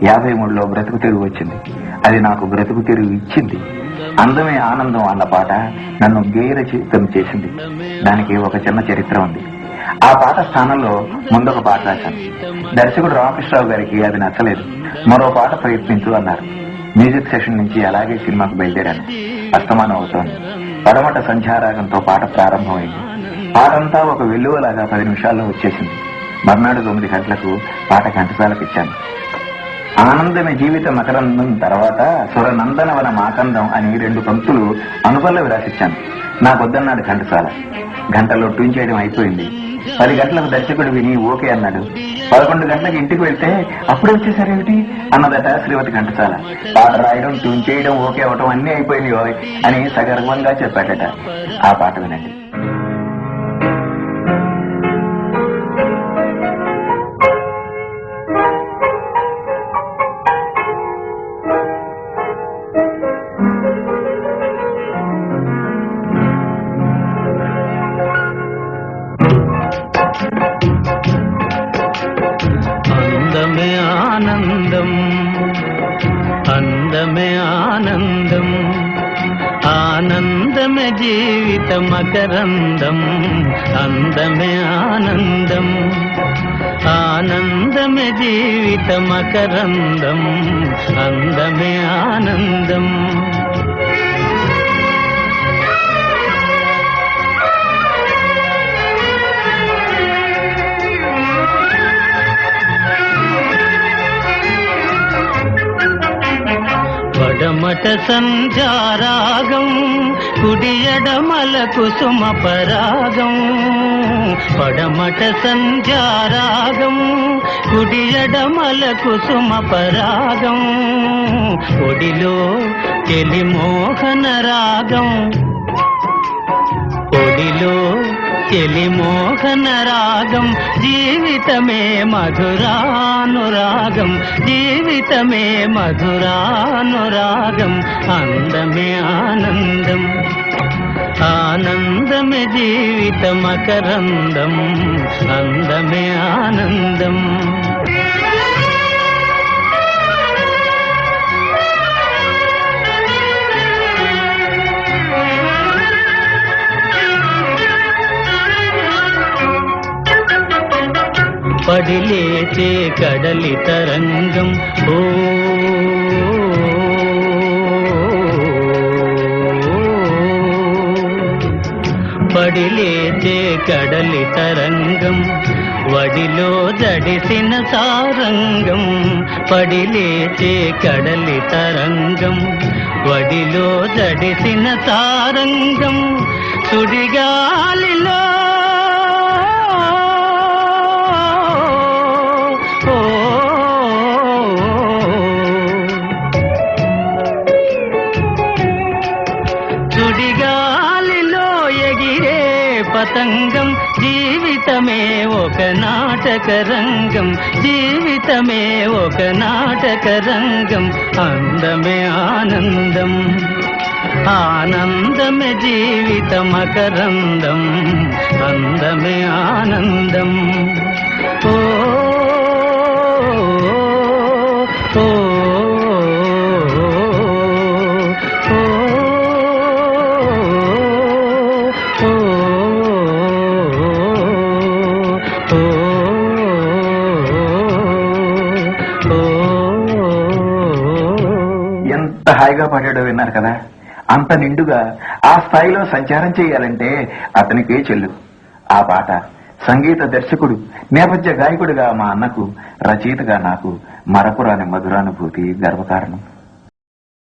53లో బ్రతుకు తెరువు వచ్చింది. అది నాకు బ్రతుకు తెరువు ఇచ్చింది. అందమే ఆనందం అన్న పాట నన్ను గేయ రచయితం చేసింది. దానికి ఒక చిన్న చరిత్ర ఉంది. ఆ పాట స్థానంలో ముందొక పాట రాశాను. దర్శకుడు రామకృష్ణరావు గారికి అది నచ్చలేదు. మరో పాట ప్రయత్నించు అన్నారు. మ్యూజిక్ సెషన్ నుంచి అలాగే సినిమాకు బయలుదేరాను. అస్తమానం అవుతోంది. పడమట సంధ్యారాగంతో పాట ప్రారంభమైంది. పాటంతా ఒక వెల్లువలాగా 10 నిమిషాల్లో వచ్చేసింది. మర్నాడు 9 గంటలకు పాట ఘంటసాలకిచ్చాను. ఆనందమే జీవిత మకరందం తర్వాత సురనందనవన మాకందం అని 2 పంక్తులు అనుపల్లవి రాసిచ్చాను. నాకొద్దన్నాడు ఘంటసాల. గంటలో ట్యూన్ చేయడం అయిపోయింది. 10 గంటలకు దర్శకుడు విని ఓకే అన్నాడు. 11 గంటలకు ఇంటికి వెళ్తే అప్పుడే వచ్చేసరేమిటి అన్నదట శ్రీమతి ఘంటసాల. పాట రాయడం, ట్యూన్ చేయడం, ఓకే అవటం అన్నీ అయిపోయినాయో అని సగర్వంగా చెప్పాడట. ఆ పాట వినండి. అందమే ఆనందం, అందమే ఆనందం, ఆనందమే జీవిత మకరందం. అందమే ఆనందం, ఆనందమే జీవిత మకరందం. అందమే ఆనందం. పడమట సంధ్యారాగం, కుడియడమల కుసుమ పరాగం. పడమట సంధ్యారాగం, కుడియడమల కుసుమ పరాగం. ఒడిలో చెలి మోహన రాగం, ఒడిలో చెలి మోహన రాగం. జీవితమే మధురానురాగం, జీవితమే మధురానురాగం. అందమే ఆనందం, ఆనందమే జీవిత మకరందం. అందమే ఆనందం. పడిలేచే కడలి తరంగం, ఓ పడిలేచే కడలి తరంగం. వడిలో జడిసిన సారంగం, పడిలేచే కడలి తరంగం. వడిలో జడిసిన సారంగం. సుడిగాలిలో పతంగం. జీవితమే ఒక నాటక రంగం, జీవితమే ఒక నాటక రంగం. అందమే ఆనందం, ఆనందమే జీవిత మకరందం. అందమే ఆనందం. ఓ ఓ ఎంత హాయిగా పాడాడో విన్నారు కదా. అంత నిండుగా ఆ స్థాయిలో సంచారం చేయాలంటే అతనికే చెల్లు. ఆ పాట సంగీత దర్శకుడు, నేపథ్య గాయకుడిగా మా అన్నకు, రచయితగా నాకు మరపురాని మధురానుభూతి, గర్వకారణం.